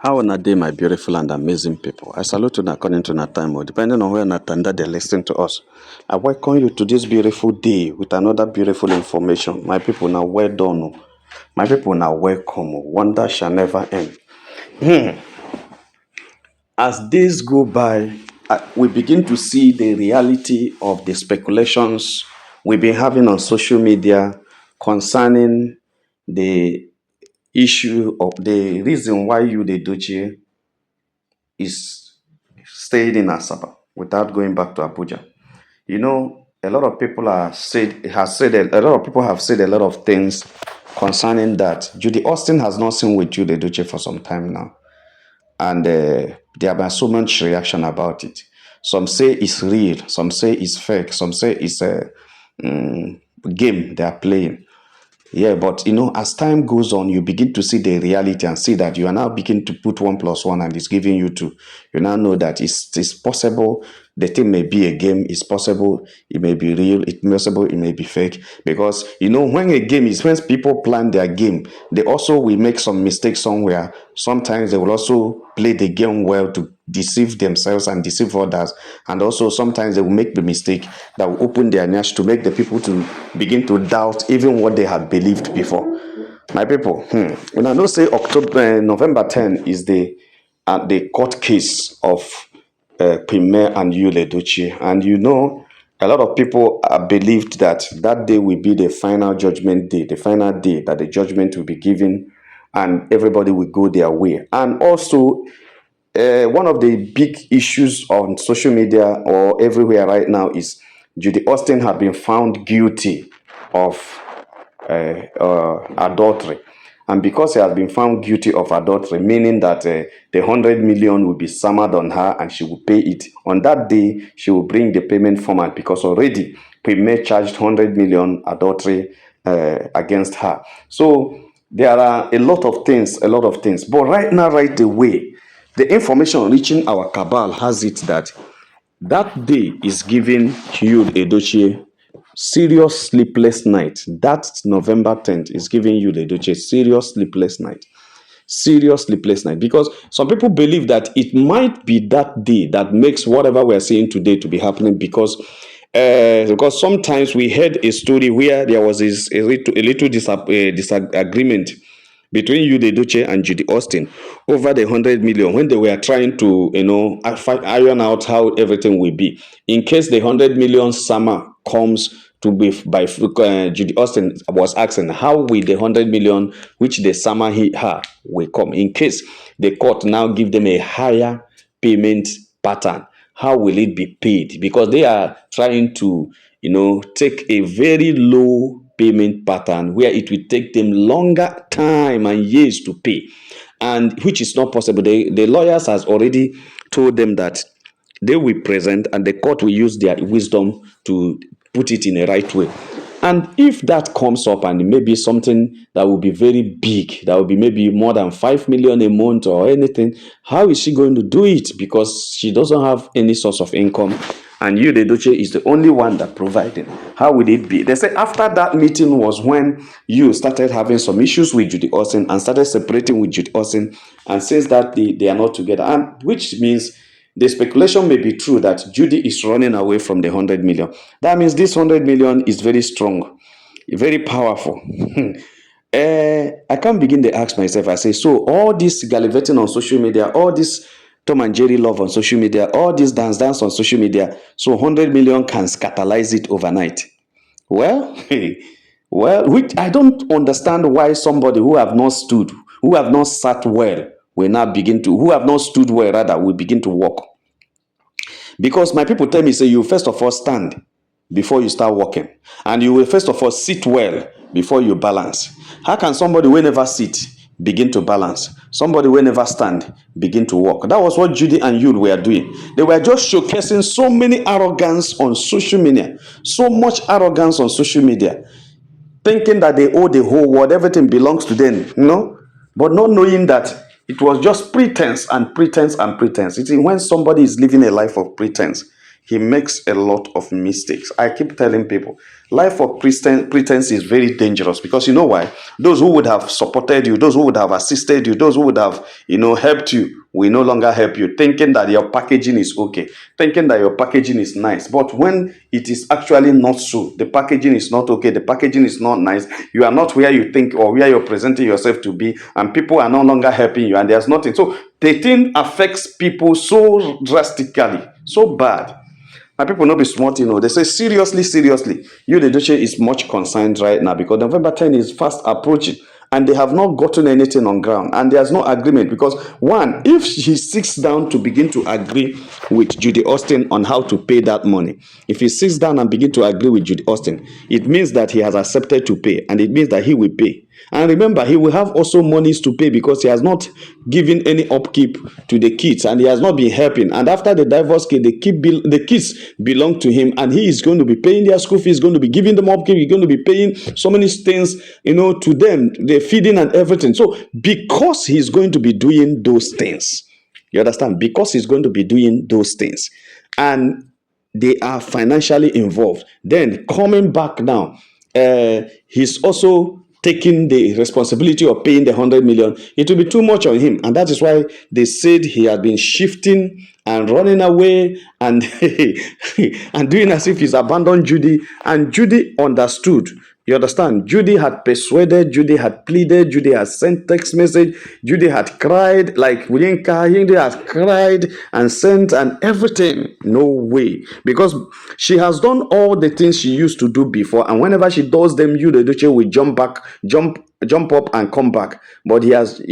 How on a day, my beautiful and amazing people? I salute you according to that time, or depending on where and that they listen to us. I welcome you to this beautiful day with another beautiful information. My people, now well done. My people, now welcome. Wonder shall never end. As days go by, we begin to see the reality of the speculations we've been having on social media concerning the issue of the reason why you, the Edochie, is staying in Asaba without going back to Abuja. You know, a lot of people a lot of people have said a lot of things concerning that. Judy Austin has not seen with Judy Edochie for some time now, and there have been so much reaction about it. Some say it's real, some say it's fake, some say it's a game they are playing. Yeah, but as time goes on, you begin to see the reality and see that you are now beginning to put 1+1 and it's giving you 2. You now know that it's possible. The thing may be a game. It's possible. It may be real. It's possible. It may be fake. Because, when a game is, when people plan their game, they also will make some mistakes somewhere. Sometimes they will also play the game well to deceive themselves and deceive others, and also sometimes they will make the mistake that will open their nyash to make the people to begin to doubt even what they had believed before. My people, when I know say November 10 is the court case of Premier and Yul Edochie, and a lot of people believed that that day will be the final judgment day, the final day that the judgment will be given, and everybody will go their way. And also, one of the big issues on social media or everywhere right now is Judy Austin had been found guilty of adultery. And because he has been found guilty of adultery, meaning that the 100 million will be summoned on her and she will pay it. On that day, she will bring the payment format because already Premier charged 100 million adultery against her. So there are a lot of things. But right now, right away, the information reaching our cabal has it that that day is giving Yul Edochie serious sleepless night. That November 10th is giving Yul Edochie serious sleepless night. Serious sleepless night. Because some people believe that it might be that day that makes whatever we're seeing today to be happening, because sometimes we heard a story where there was a little disagreement between Yul Edochie and Judy Austin over the 100 million when they were trying to, iron out how everything will be. In case the 100 million summer comes to be by Judy Austin was asking, how will the 100 million which the summer her will come? In case the court now give them a higher payment pattern, how will it be paid? Because they are trying to, take a very low payment pattern where it will take them longer time and years to pay, and which is not possible. The lawyers has already told them that they will present and the court will use their wisdom to put it in the right way. And if that comes up and maybe something that will be very big, that will be maybe more than 5 million a month or anything, how is she going to do it? Because she doesn't have any source of income, and you, the Edochie, is the only one that providing. How would it be? They say after that meeting was when you started having some issues with Judy Austin and started separating with Judy Austin, and since that they are not together, and which means the speculation may be true that Judy is running away from the 100 million. That means this 100 million is very strong, very powerful. I can't begin to ask myself. I say, so all this gallivanting on social media, all this Tom and Jerry love on social media, all this dance on social media, so 100 million can catalyze it overnight. Well, which I don't understand why somebody who have not sat well, will now begin to, who have not stood well, rather, will begin to walk. Because my people tell me, say, you first of all stand before you start walking. And you will first of all sit well before you balance. How can somebody who never sit begin to balance? Somebody who never stand begin to walk. That was what Judy and Yul were doing. They were just showcasing so many arrogance on social media. So much arrogance on social media. Thinking that they owe the whole world, everything belongs to them, but not knowing that it was just pretense and pretense and pretense. It's when somebody is living a life of pretense, he makes a lot of mistakes. I keep telling people, life of pretense is very dangerous, because you know why? Those who would have supported you, those who would have assisted you, those who would have, helped you, will no longer help you, thinking that your packaging is okay, thinking that your packaging is nice. But when it is actually not so, the packaging is not okay, the packaging is not nice, you are not where you think or where you're presenting yourself to be, and people are no longer helping you, and there's nothing. So the thing affects people so drastically, so bad. My people not be smart, They say seriously, seriously. You, the Edochie, is much concerned right now because November 10 is fast approaching, and they have not gotten anything on ground, and there's no agreement. Because one, if he sits down to begin to agree with Judy Austin on how to pay that money, if he sits down and begin to agree with Judy Austin, it means that he has accepted to pay, and it means that he will pay. And remember, he will have also monies to pay because he has not given any upkeep to the kids, and he has not been helping. And after the divorce case, the kids belong to him, and he is going to be paying their school fees, going to be giving them upkeep, he's going to be paying so many things, to them, the feeding and everything. So because he's going to be doing those things, you understand? Because he's going to be doing those things, and they are financially involved, then coming back now, he's also taking the responsibility of paying the 100 million. It will be too much on him, and that is why they said he had been shifting and running away and and doing as if he's abandoned Judy. And Judy understood. You understand? Judy had persuaded, Judy had pleaded, Judy had sent text message, Judy had cried like Williamka. Judy has cried and sent and everything. No way. Because she has done all the things she used to do before, and whenever she does them, you, the Edochie, will jump up and come back. But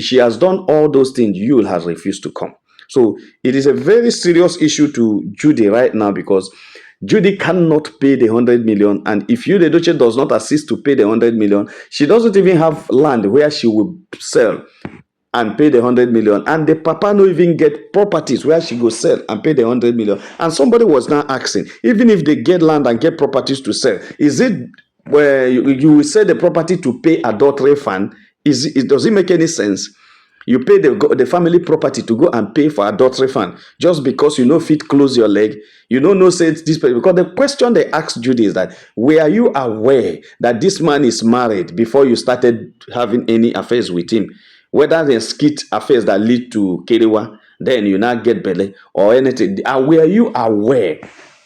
she has done all those things. You has refused to come. So it is a very serious issue to Judy right now, because Judy cannot pay the 100 million, and if you, the Edochie, does not assist to pay the 100 million, she doesn't even have land where she will sell and pay the 100 million, and the papa no even get properties where she go sell and pay the 100 million. And somebody was now asking, even if they get land and get properties to sell, is it where you will sell the property to pay adultery fund? Does it make any sense? You pay the family property to go and pay for adultery fund just because you know fit close your leg. You don't know say this person. Because the question they asked Judy is that, were you aware that this man is married before you started having any affairs with him? Whether there's skit affairs that lead to Kerewa, then you now get belly or anything. Were you aware?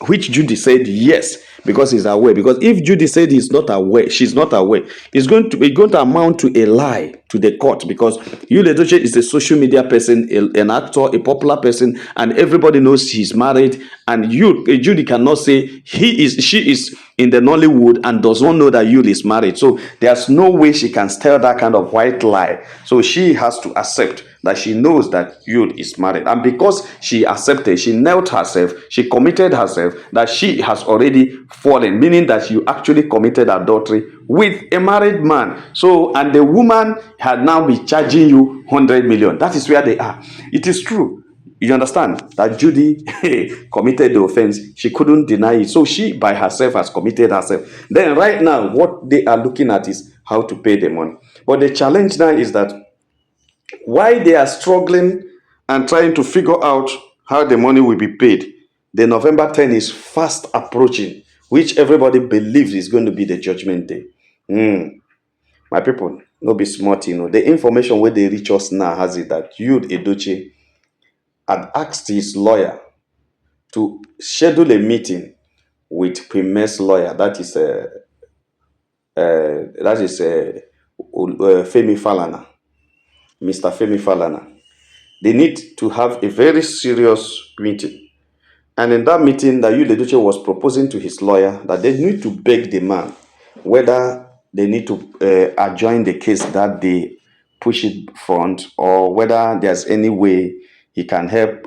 Which Judy said yes, because he's aware. Because if Judy said he's not aware, she's not aware, it's going to amount to a lie to the court. Because you, Edochie, is a social media person, an actor, a popular person, and everybody knows he's married. And you, Judy, cannot say she is in the Nollywood and does not know that Yul is married. So there's no way she can tell that kind of white lie. So she has to accept that she knows that Yul is married. And because she accepted, she knelt herself, she committed herself, that she has already fallen, meaning that you actually committed adultery with a married man. So, and the woman had now been charging you 100 million. That is where they are. It is true. You understand that Judy committed the offense. She couldn't deny it. So she by herself has committed herself. Then right now, what they are looking at is how to pay the money. But the challenge now is that why they are struggling and trying to figure out how the money will be paid. The November 10 is fast approaching, which everybody believes is going to be the judgment day. My people, no be smart, The information where they reach us now has it that Yul Edochie had asked his lawyer to schedule a meeting with Prime's lawyer, that is Femi Falana, Mr. Femi Falana. They need to have a very serious meeting. And in that meeting, that Yul Edochie was proposing to his lawyer that they need to beg the man whether they need to adjourn the case that they push it front, or whether there's any way he can help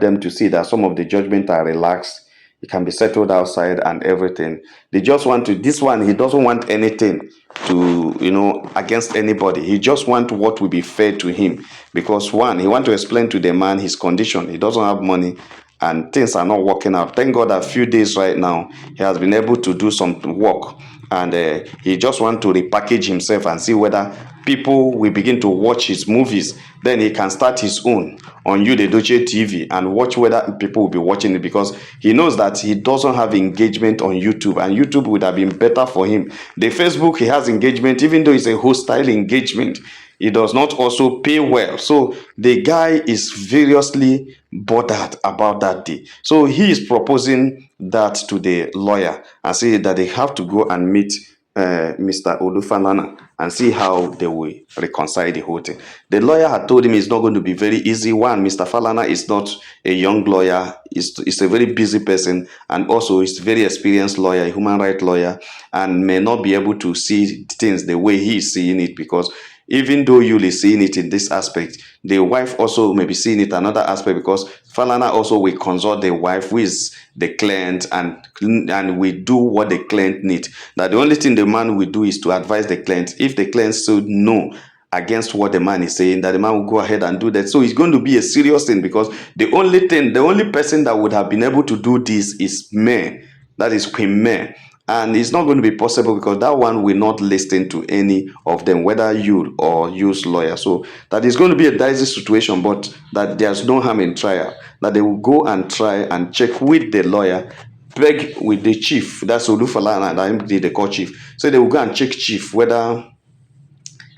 them to see that some of the judgment are relaxed, it can be settled outside and everything. They just want to, this one, he doesn't want anything to, against anybody. He just wants what will be fair to him. Because one, he wants to explain to the man his condition. He doesn't have money and things are not working out. Thank God, a few days right now, he has been able to do some work. and he just want to repackage himself and see whether people will begin to watch his movies. Then he can start his own on Edochie TV and watch whether people will be watching it, because he knows that he doesn't have engagement on YouTube, and YouTube would have been better for him. The Facebook, he has engagement, even though it's a hostile engagement. It does not also pay well. So the guy is variously bothered about that day. So he is proposing that to the lawyer and say that they have to go and meet Mr. Olufalana and see how they will reconcile the whole thing. The lawyer had told him it's not going to be very easy. One, Mr. Falana is not a young lawyer. He's a very busy person, and also he's a very experienced lawyer, a human rights lawyer, and may not be able to see things the way he is seeing it, because even though Yul is seeing it in this aspect, the wife also may be seeing it another aspect, because Falana also will consult the wife, who is the client, and we do what the client needs. That the only thing the man will do is to advise the client. If the client said no against what the man is saying, that the man will go ahead and do that. So it's going to be a serious thing, because the only person that would have been able to do this is May. That is Queen May. And it's not going to be possible, because that one will not listen to any of them, whether you or use lawyer. So that is going to be a dicey situation, but that there's no harm in trial. That they will go and try and check with the lawyer, beg with the chief. That's Olufalana, the court chief. So they will go and check chief whether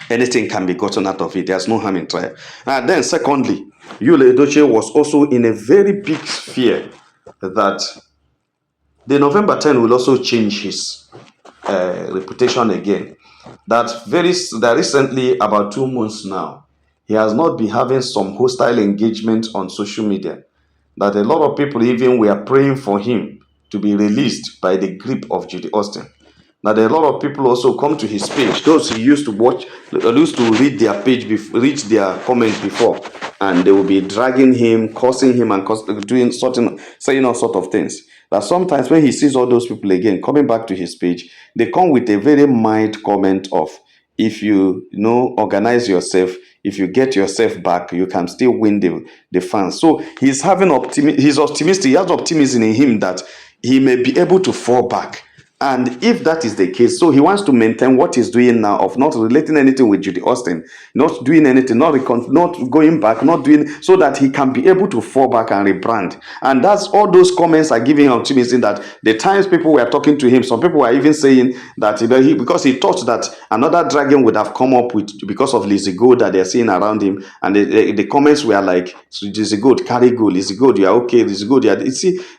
anything can be gotten out of it. There's no harm in trial. And then secondly, Edochie was also in a very big fear that the November 10 will also change his reputation again. That recently, about 2 months now, he has not been having some hostile engagement on social media. That a lot of people even were praying for him to be released by the grip of Judy Austin. That a lot of people also come to his page. Those who used to watch, used to read their page, read their comments before, and they will be dragging him, cursing him, and saying all sort of things. That sometimes when he sees all those people again coming back to his page, they come with a very mild comment of, if you organize yourself, if you get yourself back, you can still win the fans. So he's optimistic. He has optimism in him that he may be able to fall back. And if that is the case, so he wants to maintain what he's doing now of not relating anything with Judy Austin, not doing anything, not going back, not doing, so that he can be able to fall back and rebrand. And that's all those comments are giving him optimism that the times people were talking to him, some people were even saying that because he thought that another dragon would have come up with, because of Lizzie Gold that they're seeing around him. And the comments were like, Lizzie Gold, carry go, Lizzie Gold, you are okay, Lizzie Gold,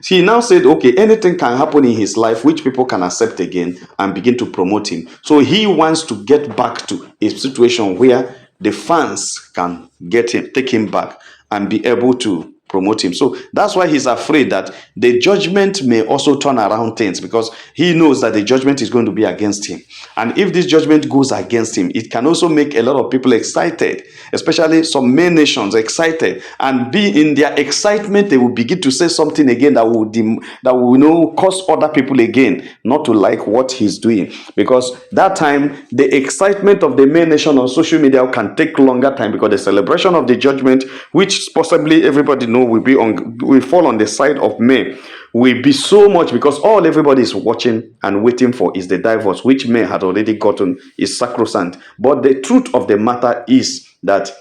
he now said, okay, anything can happen in his life which people can accept again, and begin to promote him. So he wants to get back to a situation where the fans can take him back and be able to promote him. So that's why he's afraid that the judgment may also turn around things, because he knows that the judgment is going to be against him. And if this judgment goes against him, it can also make a lot of people excited, especially some main nations excited, and be in their excitement, they will begin to say something again that will cause other people again not to like what he's doing. Because that time, the excitement of the main nation on social media can take longer time, because the celebration of the judgment, which possibly everybody know will fall on the side of May, will be so much, because all everybody is watching and waiting for is the divorce, which May had already gotten, is sacrosanct. But the truth of the matter is that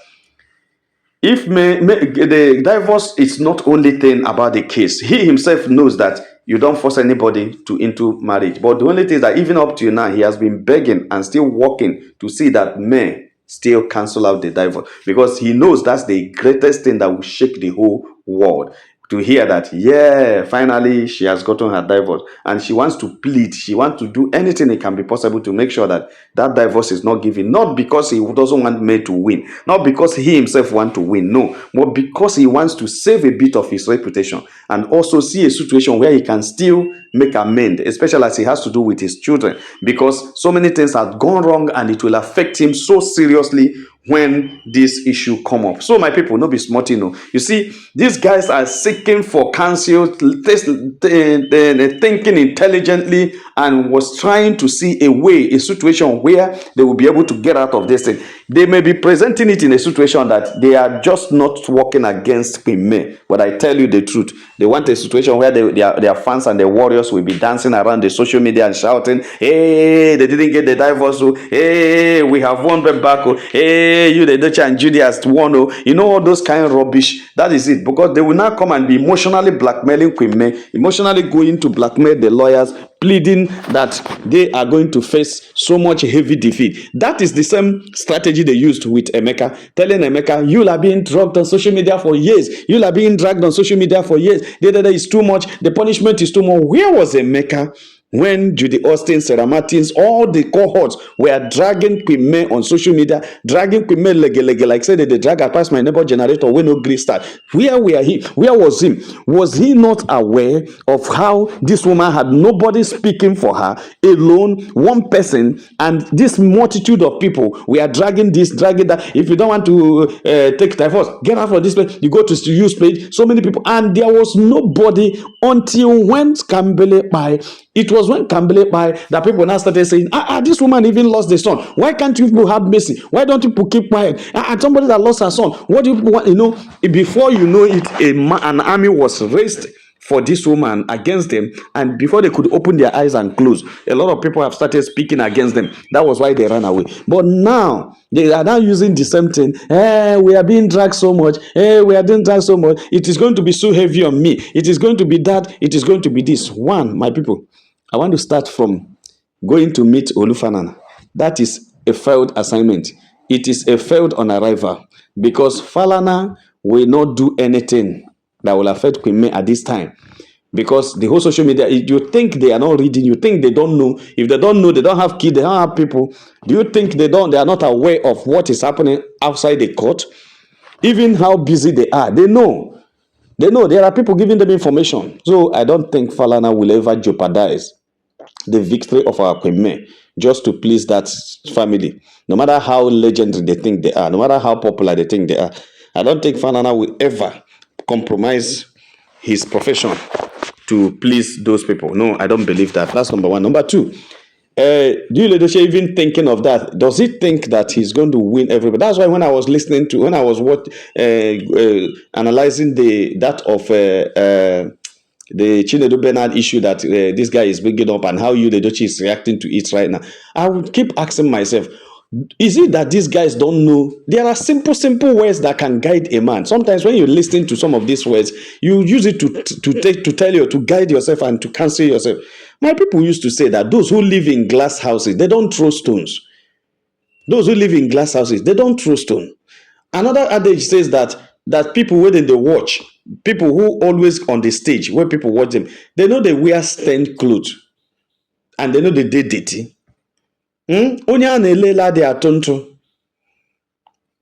if the divorce is not only thing about the case, he himself knows that you don't force anybody into marriage. But the only thing is that even up to now, he has been begging and still working to see that May still cancel out the divorce, because he knows that's the greatest thing that will shake the whole world. To hear that, yeah, finally she has gotten her divorce, and she wants to plead, she wants to do anything it can be possible to make sure that that divorce is not given, not because he doesn't want May to win, not because he himself wants to win, no, but because he wants to save a bit of his reputation, and also see a situation where he can still make amend, especially as he has to do with his children, because so many things have gone wrong and it will affect him so seriously when this issue come up. So my people, no be smart, you see, these guys are seeking for counsel, thinking intelligently, and was trying to see a way, a situation where they will be able to get out of this thing. They may be presenting it in a situation that they are just not working against Queen May, but I tell you the truth, they want a situation where their fans and their warriors will be dancing around the social media and shouting, hey, they didn't get the divorce, oh, hey, we have won them back, oh, hey, you, the Edochie and Judy has won, oh, all those kind of rubbish. That is it, because they will now come and be emotionally blackmailing Queen May, emotionally going to blackmail the lawyers, pleading that they are going to face so much heavy defeat. That is the same strategy they used with Emeka, telling Emeka, you'll have been drugged on social media for years, you'll have been dragged on social media for years, it's too much, the punishment is too much. Where was Emeka when Judy Austin, Sarah Martins, all the cohorts were dragging Queen May on social media, dragging Queen May like said they drag her past my neighbor generator when no green start? Where were he? Where was him? Was he not aware of how this woman had nobody speaking for her, alone, one person, and this multitude of people were dragging this, dragging that? If you don't want to take divorce, get out of this place. You go to the use page, so many people, and there was nobody until when Kambele by. It was when Kambele by that people now started saying, this woman even lost the son. Why can't you people have mercy? Why don't you people keep quiet? Somebody that lost her son. What do you people want? Before you know it, an army was raised for this woman against them, and before they could open their eyes and close, a lot of people have started speaking against them. That was why they ran away. But now they are now using the same thing. We are being dragged so much. We are being dragged so much. It is going to be so heavy on me. It is going to be that. It is going to be this. One, my people, I want to start from going to meet Olufanana. That is a failed assignment. It is a failed on arrival, because Falana will not do anything that will affect Queen May at this time, because the whole social media, you think they are not reading, you think they don't know. If they don't know, they don't have kids, they don't have people. Do you think they are not aware of what is happening outside the court? Even how busy they are, they know. There are people giving them information. So I don't think Falana will ever jeopardize the victory of our Queen May just to please that family. No matter how legendary they think they are, no matter how popular they think they are, I don't think Falana will ever compromise his profession to please those people. No, I don't believe that. That's number one. Number two, do you Edochie even thinking of that? Does he think that he's going to win everybody? That's why when I was analyzing that of the Chinedu Bernard issue that this guy is bringing up, and how you Edochie is reacting to it right now, I would keep asking myself, is it that these guys don't know? There are simple words that can guide a man. Sometimes when you listen to some of these words, you use it to tell you, to guide yourself and to counsel yourself. My people used to say that those who live in glass houses, they don't throw stones. Those who live in glass houses, they don't throw stones. Another adage says that people when they watch, people who always on the stage, where people watch them, they know they wear stained clothes, and they know they did dirty. Onye a na-elela dị atụntụ.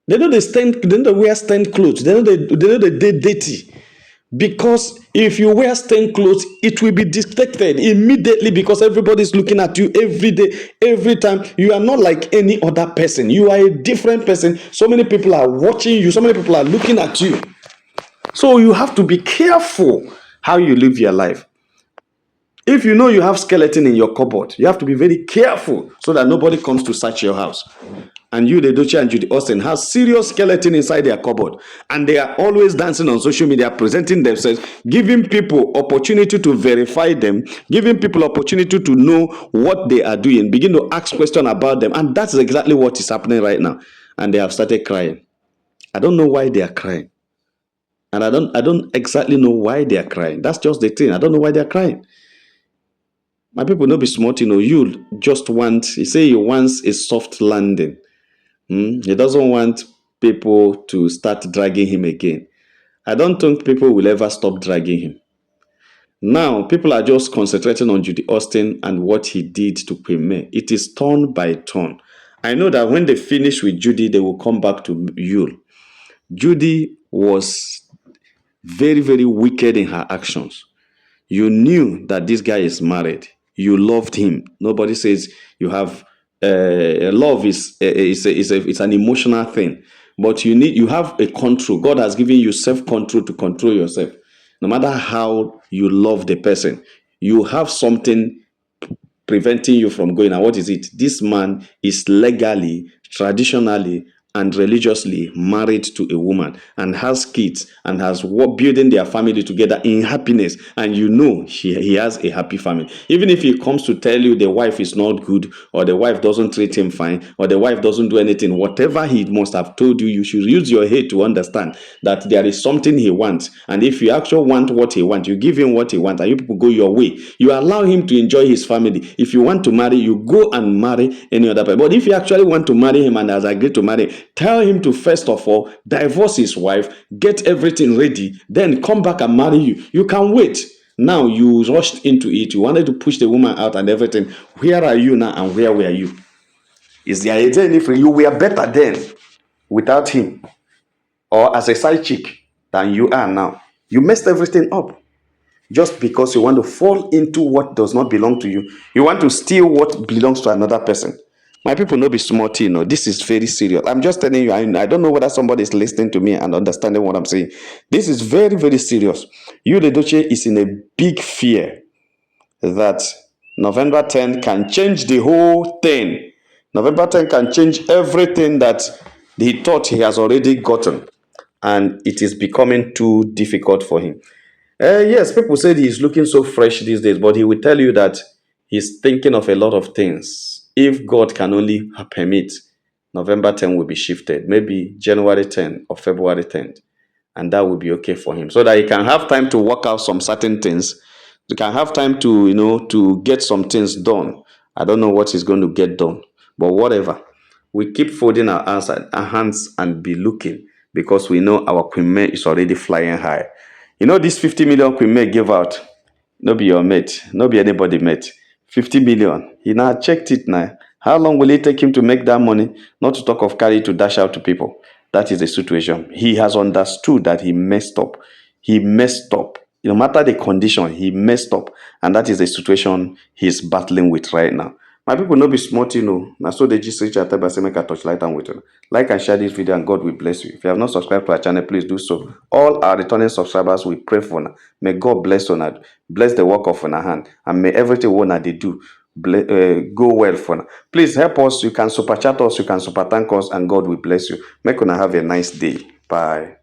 They know they wear stained clothes. They know they dirty. Because if you wear stained clothes, it will be detected immediately, because everybody's looking at you every day, every time. You are not like any other person. You are a different person. So many people are watching you. So many people are looking at you. So you have to be careful how you live your life. If you know you have skeleton in your cupboard, you have to be very careful so that nobody comes to search your house. And you, the Edochie and Judy Austin, have serious skeleton inside their cupboard, and they are always dancing on social media, presenting themselves, giving people opportunity to verify them, giving people opportunity to know what they are doing, begin to ask questions about them, and that's exactly what is happening right now. And they have started crying. I don't know why they are crying, and I don't exactly know why they are crying. That's just the thing. I don't know why they are crying. My people, no be smart, you just want, you say he wants a soft landing. He doesn't want people to start dragging him again. I don't think people will ever stop dragging him. Now, people are just concentrating on Judy Austin and what he did to Queen May. It is turn by turn. I know that when they finish with Judy, they will come back to Yul. Judy was very, very wicked in her actions. You knew that this guy is married. You loved him. Nobody says you have love is an emotional thing, but you have a control. God has given you self-control to control yourself. No matter how you love the person, you have something preventing you from going. And what is it? This man is legally, traditionally, and religiously married to a woman and has kids and has building their family together in happiness. And you know he has a happy family. Even if he comes to tell you the wife is not good, or the wife doesn't treat him fine, or the wife doesn't do anything, whatever he must have told you, you should use your head to understand that there is something he wants. And if you actually want what he wants, you give him what he wants, and you people go your way. You allow him to enjoy his family. If you want to marry, you go and marry any other person. But if you actually want to marry him and has agreed to marry, tell him to first of all divorce his wife, get everything ready, then come back and marry you. You can wait. Now you rushed into it. You wanted to push the woman out and everything. Where are you now and where were you? Is there any for you? We are better then without him, or as a side chick, than you are now. You messed everything up just because you want to fall into what does not belong to you. You want to steal what belongs to another person. My people, no be smart, you know. This is very serious. I'm just telling you, I don't know whether somebody is listening to me and understanding what I'm saying. This is very, very serious. You, Edochie, is in a big fear that November 10 can change the whole thing. November 10 can change everything that he thought he has already gotten. And it is becoming too difficult for him. Yes, people said he's looking so fresh these days, but he will tell you that he's thinking of a lot of things. If God can only permit, November 10 will be shifted, maybe January 10 or February 10th, and that will be okay for him, so that he can have time to work out some certain things. He can have time to, to get some things done. I don't know what he's going to get done, but whatever. We keep folding our hands and be looking, because we know our Queen May is already flying high. You know, this 50 million Queen May gave out, no be your mate, no be anybody mate. 50 million. He now checked it now. How long will it take him to make that money? Not to talk of carry to dash out to people. That is the situation. He has understood that he messed up. He messed up. No matter the condition, he messed up. And that is the situation he's battling with right now. My people, no be smart, you know. Now, so they just reach out to make a touch light and with you. Like and share this video, and God will bless you. If you have not subscribed to our channel, please do so. All our returning subscribers, we pray for now. May God bless you, bless the work of our hand, and may everything one they do go well for now. Please help us. You can super chat us, you can super thank us, and God will bless you. Make una have a nice day. Bye.